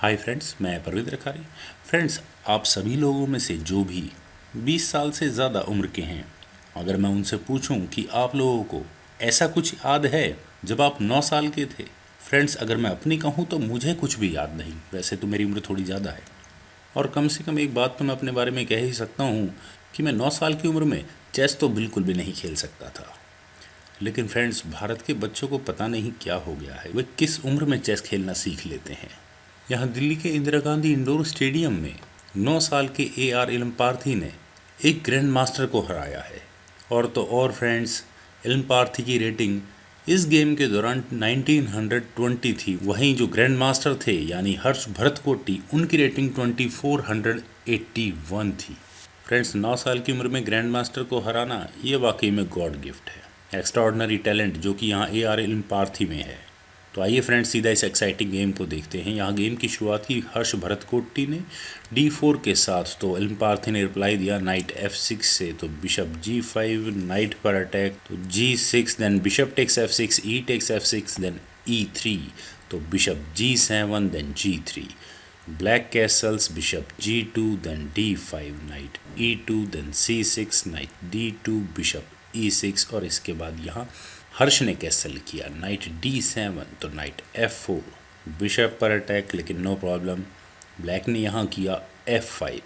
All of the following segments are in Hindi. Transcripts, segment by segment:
हाय फ्रेंड्स, मैं परवेज रखारी। फ्रेंड्स, आप सभी लोगों में से जो भी 20 साल से ज़्यादा उम्र के हैं, अगर मैं उनसे पूछूं कि आप लोगों को ऐसा कुछ याद है जब आप 9 साल के थे। फ्रेंड्स, अगर मैं अपनी कहूं तो मुझे कुछ भी याद नहीं। वैसे तो मेरी उम्र थोड़ी ज़्यादा है और कम से कम एक बात तो मैं अपने बारे में कह ही सकता हूँ कि मैं 9 साल की उम्र में चेस तो बिल्कुल भी नहीं खेल सकता था। लेकिन फ्रेंड्स, भारत के बच्चों को पता नहीं क्या हो गया है, वे किस उम्र में चेस खेलना सीख लेते हैं। यहाँ दिल्ली के इंदिरा गांधी इंडोर स्टेडियम में 9 साल के AR इलमपार्थी ने एक ग्रैंड मास्टर को हराया है। और तो और फ्रेंड्स, इलमपार्थी की रेटिंग इस गेम के दौरान 1920 थी। वहीं जो ग्रैंड मास्टर थे यानी हर्ष भरतकोटी, उनकी रेटिंग 2481 थी। फ्रेंड्स, 9 साल की उम्र में ग्रैंड मास्टर को हराना ये वाकई में गॉड गिफ्ट है, एक्स्ट्राऑर्डिनरी टैलेंट जो कि यहाँ AR इलमपार्थी में है। तो आइए फ्रेंड्स, सीधा इस एक्साइटिंग गेम को देखते हैं। यहाँ गेम की शुरुआत की हर्ष भरतकोटी ने D4 के साथ, तो इलमपार्थी ने रिप्लाई दिया नाइट F6 से, तो बिशप G5, नाइट पर अटैक, तो G6, then bishop takes F6, E takes F6, then E3, तो bishop G7, then G3, black castles, bishop G2, then D5, knight E2, then C6, knight D2, bishop E6, और इसके बाद यहाँ हर्ष ने कैसल किया नाइट D7, तो नाइट F4, बिशप पर अटैक, लेकिन नो प्रॉब्लम, ब्लैक ने यहाँ किया F5।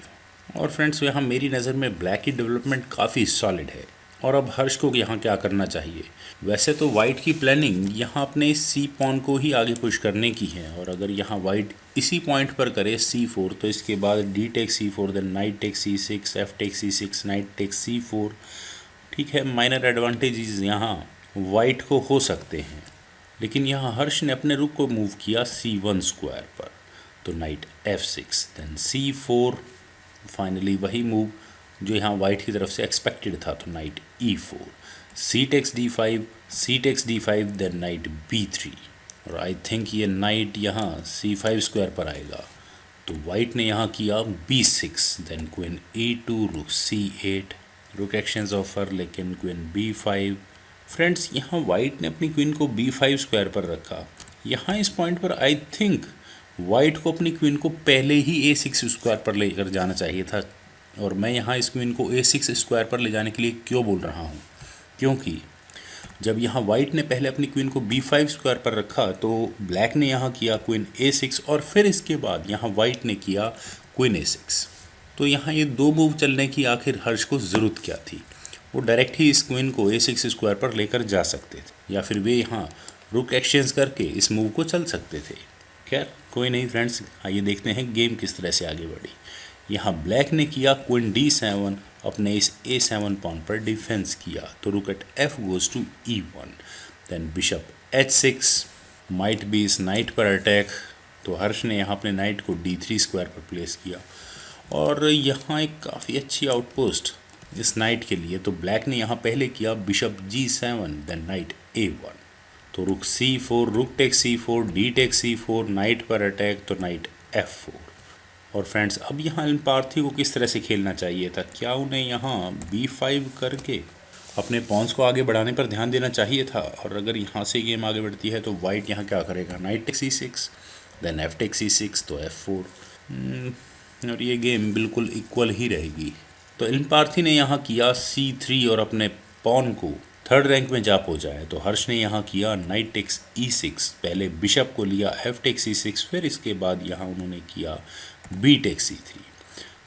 और फ्रेंड्स, यहाँ मेरी नज़र में ब्लैक की डेवलपमेंट काफ़ी सॉलिड है। और अब हर्ष को यहाँ क्या करना चाहिए? वैसे तो वाइट की प्लानिंग यहाँ अपने C पॉन को ही आगे पुश करने की है, और अगर यहाँ वाइट इसी पॉइंट पर करे C4, तो इसके बाद D take C4, then knight take C6, F take C6, knight take C4। ठीक है, माइनर एडवांटेजेस यहाँ वाइट को हो सकते हैं, लेकिन यहाँ हर्ष ने अपने रुक को मूव किया C1 स्क्वायर पर, तो knight F6, then C4, finally वही मूव जो यहाँ वाइट की तरफ से एक्सपेक्टेड था, तो knight E4, C takes D5, C takes D5, then knight B3, और आई थिंक ये नाइट यहाँ C5 स्क्वायर पर आएगा, तो वाइट ने यहाँ किया B6, देन क्वीन E2, रुक C8, रुक एक्शंस ऑफर, लेकिन क्वीन B5। फ्रेंड्स, यहाँ वाइट ने अपनी क्वीन को B5 स्क्वायर पर रखा। यहाँ इस पॉइंट पर आई थिंक वाइट को अपनी क्वीन को पहले ही A6 स्क्वायर पर लेकर जाना चाहिए था, और मैं यहाँ इस क्वीन को A6 स्क्वायर पर ले जाने के लिए क्यों बोल रहा हूँ, क्योंकि जब यहाँ वाइट ने पहले अपनी क्वीन को B5 स्क्वायर पर रखा, तो ब्लैक ने यहाँ किया क्वीन A6, और फिर इसके बाद यहाँ वाइट ने किया क्वीन A6। तो यहाँ ये दो मूव चलने की आखिर हर्ष को ज़रूरत क्या थी? वो डायरेक्ट ही इस क्वीन को A6 स्क्वायर पर लेकर जा सकते थे, या फिर वे यहाँ रुक एक्सचेंज करके इस मूव को चल सकते थे। खैर कोई नहीं फ्रेंड्स, आइए देखते हैं गेम किस तरह से आगे बढ़ी। यहाँ ब्लैक ने किया क्वीन D7, अपने इस A7 पॉन पर डिफेंस किया, तो rook at F goes to E1, then bishop H6, might be इस नाइट पर अटैक, तो हर्ष ने यहाँ अपने नाइट को D3 स्क्वायर पर प्लेस किया, और यहाँ एक काफ़ी अच्छी आउटपोस्ट इस नाइट के लिए, तो ब्लैक ने यहाँ पहले किया bishop G7, then night A1, तो rook C4, rook take C4, D take C4, knight पर अटैक, तो नाइट F4। और फ्रेंड्स, अब यहाँ इलमपार्थी को किस तरह से खेलना चाहिए था? क्या उन्हें यहाँ B5 करके अपने पॉन्स को आगे बढ़ाने पर ध्यान देना चाहिए था? और अगर यहाँ से गेम आगे बढ़ती है तो वाइट यहाँ क्या करेगा? Knight take C6, then F take C6, तो F4, और ये गेम बिल्कुल इक्वल ही रहेगी। तो इलमपार्थी ने यहाँ किया C3 और अपने पॉन को थर्ड रैंक में जा पहुँचाया, तो हर्ष ने यहाँ किया नाइट टेक्स E6, पहले बिशप को लिया F टेक्स C6, फिर इसके बाद यहाँ उन्होंने किया B टेक्स C3।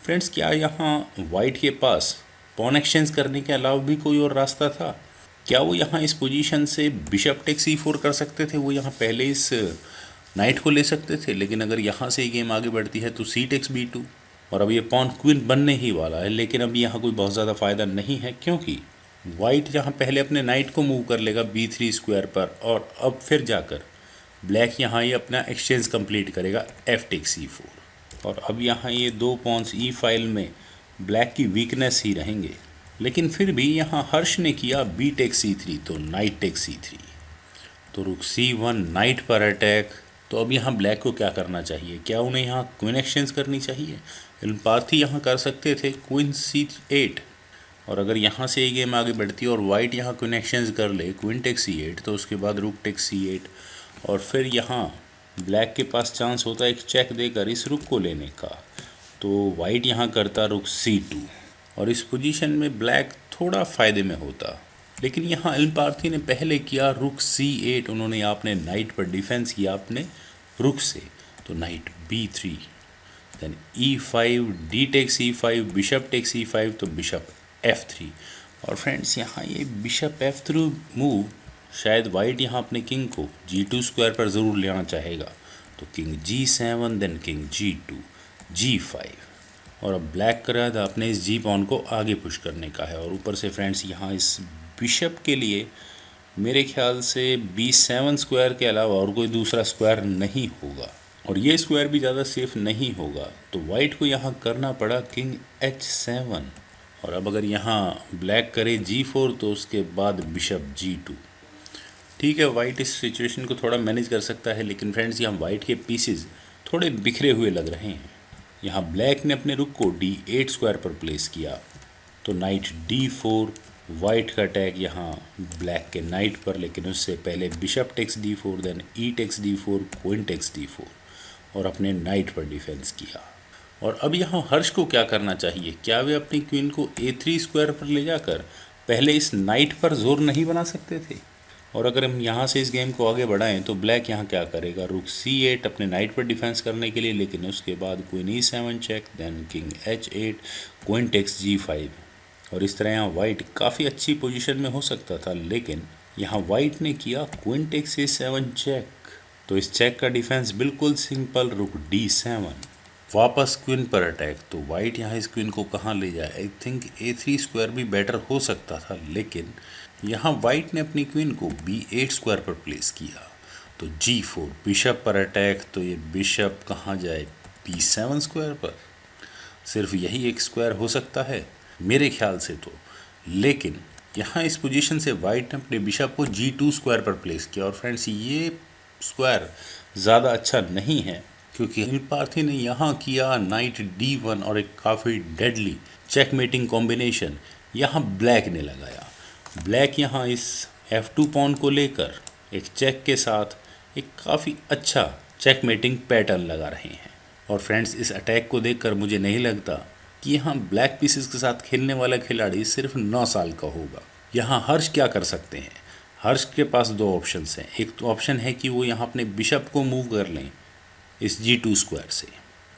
फ्रेंड्स, क्या यहाँ वाइट के पास पॉन एक्सचेंज करने के अलावा भी कोई और रास्ता था? क्या वो यहाँ इस पोजीशन से बिशप टेक्स C4 कर सकते थे? वो यहाँ पहले इस नाइट को ले सकते थे, लेकिन अगर यहाँ से गेम आगे बढ़ती है तो C टेक्स B2, और अब ये पॉन क्वीन बनने ही वाला है, लेकिन अब यहाँ कोई बहुत ज़्यादा फ़ायदा नहीं है, क्योंकि वाइट यहाँ पहले अपने नाइट को मूव कर लेगा B3 स्क्वायर पर, और अब फिर जाकर ब्लैक यहाँ ये अपना एक्सचेंज कंप्लीट करेगा F टेक C4, और अब यहाँ ये दो पॉन्स E फाइल में ब्लैक की वीकनेस ही रहेंगे। लेकिन फिर भी यहाँ हर्ष ने किया B टेक C3, तो नाइट टेक C3, तो रुक C1, नाइट पर अटैक। तो अब यहाँ ब्लैक को क्या करना चाहिए? क्या उन्हें यहाँ क्वीन एक्सचेंज करनी चाहिए? इलमपार्थी यहाँ कर सकते थे क्वीन C8, और अगर यहाँ से ये गेम आगे बढ़ती और वाइट यहाँ क्वीन एक्सचेंज कर ले क्वीन टेक C8, तो उसके बाद रुक टेक C8, और फिर यहाँ ब्लैक के पास चांस होता है एक चेक देकर इस रुक को लेने का, तो वाइट यहाँ करता रुक C2 और इस पोजीशन में ब्लैक थोड़ा फ़ायदे में होता। लेकिन यहाँ एल्पार्थी ने पहले किया रुक C8, उन्होंने आपने नाइट पर डिफेंस किया अपने रुक से, तो knight B3, then E5, D takes E5, bishop takes E5, तो बिशप F3। और फ्रेंड्स यहाँ ये बिशप F3 मूव शायद वाइट यहाँ अपने किंग को G2 स्क्वायर पर ज़रूर लेना चाहेगा, तो king G7, then king G2, G5, और अब ब्लैक करा था अपने इस जी पॉन को आगे पुश करने का है। और ऊपर से फ्रेंड्स यहाँ इस बिशप के लिए मेरे ख्याल से B7 स्क्वायर के अलावा और कोई दूसरा स्क्वायर नहीं होगा, और ये स्क्वायर भी ज़्यादा सेफ नहीं होगा, तो वाइट को यहाँ करना पड़ा किंग H7। और अब अगर यहाँ ब्लैक करे G4 तो उसके बाद बिशप G2। ठीक है, वाइट इस सिचुएशन को थोड़ा मैनेज कर सकता है, लेकिन फ्रेंड्स यहाँ वाइट के पीसेस थोड़े बिखरे हुए लग रहे हैं। यहाँ ब्लैक ने अपने रुक को D8 स्क्वायर पर प्लेस किया, तो नाइट D4, वाइट का अटैक यहाँ ब्लैक के नाइट पर, लेकिन उससे पहले bishop takes D4, then E takes D4, queen takes D4, और अपने नाइट पर डिफेंस किया। और अब यहाँ हर्ष को क्या करना चाहिए, क्या वे अपनी क्वीन को A3 स्क्वायर पर ले जाकर पहले इस नाइट पर जोर नहीं बना सकते थे? और अगर हम यहाँ से इस गेम को आगे बढ़ाएं तो ब्लैक यहाँ क्या करेगा, रुक C8 अपने नाइट पर डिफेंस करने के लिए, लेकिन उसके बाद queen E7 check, then king H8, queen takes G5, और इस तरह यहाँ वाइट काफ़ी अच्छी पोजीशन में हो सकता था, लेकिन यहाँ वाइट ने किया क्वीन टेक्स A7 चेक, तो इस चेक का डिफेंस बिल्कुल सिंपल, रुक D7, वापस क्वीन पर अटैक। तो वाइट यहाँ इस क्वीन को कहाँ ले जाए, आई थिंक A3 स्क्वायर भी बेटर हो सकता था, लेकिन यहाँ वाइट ने अपनी क्वीन को B8 स्क्वायर पर प्लेस किया, तो G4, बिशप पर अटैक, तो ये बिशप कहाँ जाए, B7 स्क्वायर पर। सिर्फ यही एक स्क्वायर हो सकता है मेरे ख्याल से तो, लेकिन यहाँ इस पोजीशन से वाइट ने अपने बिशप को G2 स्क्वायर पर प्लेस किया। और फ्रेंड्स ये स्क्वायर ज़्यादा अच्छा नहीं है, क्योंकि एल्पार्थी ने यहाँ किया नाइट D1 और एक काफ़ी डेडली चेकमेटिंग कॉम्बिनेशन यहाँ ब्लैक ने लगाया। ब्लैक यहाँ इस F2 पॉन को लेकर एक चेक के साथ एक काफ़ी अच्छा चेकमेटिंग पैटर्न लगा रहे हैं। और फ्रेंड्स इस अटैक को देखकर मुझे नहीं लगता कि यहाँ ब्लैक पीसेस के साथ खेलने वाला खिलाड़ी सिर्फ 9 साल का होगा। यहाँ हर्ष क्या कर सकते हैं, हर्ष के पास दो ऑप्शंस हैं। एक तो ऑप्शन है कि वो यहाँ अपने बिशप को मूव कर लें इस G2 स्क्वायर से,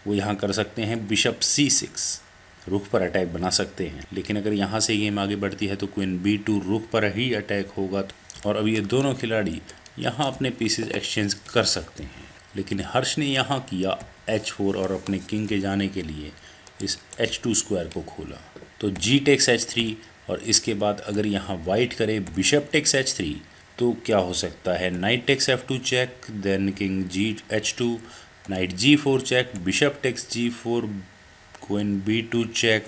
वो यहाँ कर सकते हैं बिशप C6, रुख पर अटैक बना सकते हैं, लेकिन अगर यहाँ से गेम आगे बढ़ती है तो क्वीन B2 रुख पर ही अटैक होगा। और अब ये दोनों खिलाड़ी यहाँ अपने पीसेस एक्सचेंज कर सकते हैं, लेकिन हर्ष ने यहाँ किया H4 और अपने किंग के जाने के लिए इस H2 स्क्वायर को खोला, तो G टेक्स H3, और इसके बाद अगर यहाँ वाइट करे बिशप टेक्स H3 तो क्या हो सकता है, knight takes F2 check, then king H2, knight G4 check, bishop takes G4, queen B2 check,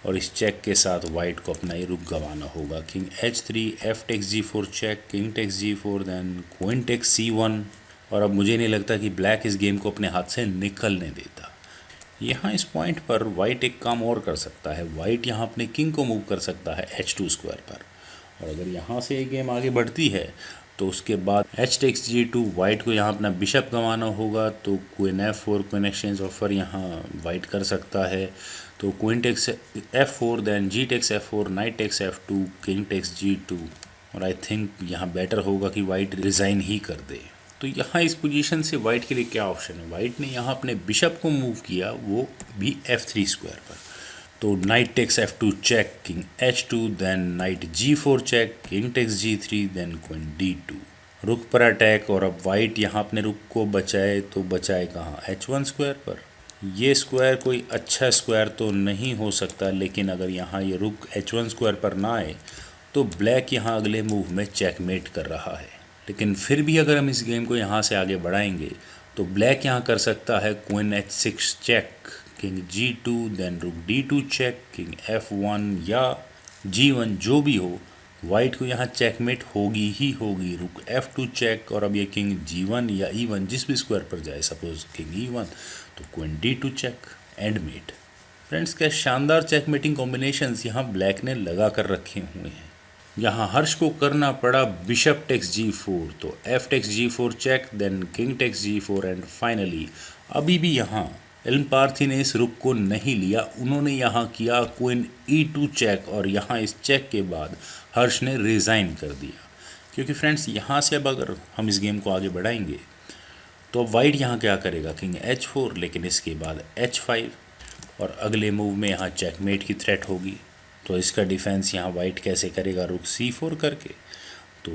और इस चेक के साथ वाइट को अपना ये रुक गंवाना होगा। King H3, F takes G4 check, king takes G4, then queen takes C1, और अब मुझे नहीं लगता कि ब्लैक इस गेम को अपने हाथ से निकलने देता। यहाँ इस पॉइंट पर वाइट एक काम और कर सकता है, वाइट यहाँ अपने किंग को मूव कर सकता है H2 स्क्वायर पर, और अगर यहाँ से ये गेम आगे बढ़ती है तो उसके बाद H टेक्स G2, वाइट को यहाँ अपना बिशप गंवाना होगा, तो queen F4, queen exchange offer यहाँ वाइट कर सकता है, तो queen takes F4, then G takes F4, knight takes F2, king takes G2, और आई थिंक यहाँ बेटर होगा कि वाइट रिज़ाइन ही कर दे। तो यहाँ इस पोजीशन से वाइट के लिए क्या ऑप्शन है, वाइट ने यहाँ अपने बिशप को मूव किया, वो भी F3 स्क्वायर पर, तो knight takes F2 check, king H2, then knight G4 check, king takes G3, then queen D2, rook पर अटैक। और अब वाइट यहाँ अपने रुक को बचाए तो बचाए कहाँ, H1 स्क्वायर पर। ये स्क्वायर कोई अच्छा स्क्वायर तो नहीं हो सकता, लेकिन अगर यहाँ ये रुक H1 स्क्वायर पर ना आए तो ब्लैक यहाँ अगले मूव में चेकमेट कर रहा है। लेकिन फिर भी अगर हम इस गेम को यहाँ से आगे बढ़ाएंगे तो ब्लैक यहाँ कर सकता है queen H6 check, king G2, then रुक D2 चेक, किंग F1 या G1 जो भी हो, वाइट को यहाँ चेकमेट होगी ही होगी, रुक F2 चेक, और अब ये किंग G1 या E1 जिस भी स्क्वायर पर जाए, सपोज किंग E1, तो queen D2 check, and mate. Friends क्या शानदार चेकमेटिंग कॉम्बिनेशंस यहाँ ब्लैक ने लगा कर रखे हुए हैं। यहाँ हर्ष को करना पड़ा बिशप टेक्स G4, तो F takes G4 check, then king takes G4 and finally अभी भी यहाँ एलन पार्थी ने इस रुक को नहीं लिया, उन्होंने यहाँ किया क्वीन E2 चेक और यहाँ इस चेक के बाद हर्ष ने रिज़ाइन कर दिया। क्योंकि फ्रेंड्स यहाँ से अब अगर हम इस गेम को आगे बढ़ाएंगे तो वाइट यहाँ क्या करेगा, किंग H4, लेकिन इसके बाद H5 और अगले मूव में यहाँ चेकमेट की थ्रेट होगी। तो इसका डिफेंस यहाँ वाइट कैसे करेगा, रुक C4 करके, तो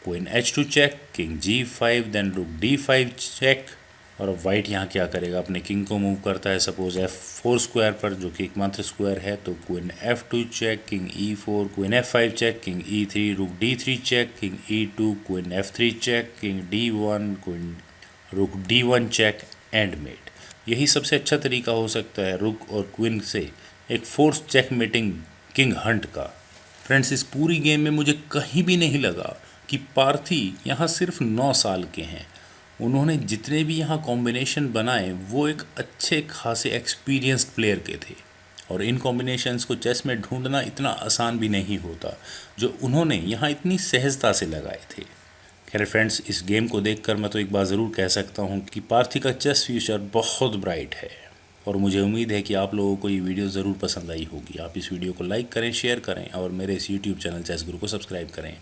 queen H2 check, king G5, then रुक D5 चेक और वाइट यहाँ क्या करेगा, अपने किंग को मूव करता है सपोज F4 स्क्वायर पर जो कि एकमात्र स्क्वायर है, तो queen F2 check, king E4, queen F5 check, king E3, rook D3 check, king E2, queen F3 check, king D1, queen rook D1 check and met. यही सबसे अच्छा तरीका हो सकता है रुक और क्वीन से एक force checkmating king hunt का। फ्रेंड्स इस पूरी गेम में मुझे कहीं भी नहीं लगा कि पार्थी यहाँ सिर्फ 9 साल के हैं, उन्होंने जितने भी यहाँ कॉम्बिनेशन बनाए वो एक अच्छे खासे एक्सपीरियंस्ड प्लेयर के थे और इन कॉम्बिनेशंस को चेस में ढूंढना इतना आसान भी नहीं होता जो उन्होंने यहाँ इतनी सहजता से लगाए थे। खैर फ्रेंड्स इस गेम को देखकर मैं तो एक बार ज़रूर कह सकता हूँ कि पार्थी का चेस फ्यूचर बहुत ब्राइट है और मुझे उम्मीद है कि आप लोगों को ये वीडियो ज़रूर पसंद आई होगी। आप इस वीडियो को लाइक करें, शेयर करें और मेरे इस यूट्यूब चैनल चेस गुरु को सब्सक्राइब करें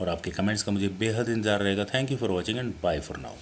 और आपके कमेंट्स का मुझे बेहद इंतजार रहेगा। Thank you for watching and bye for now.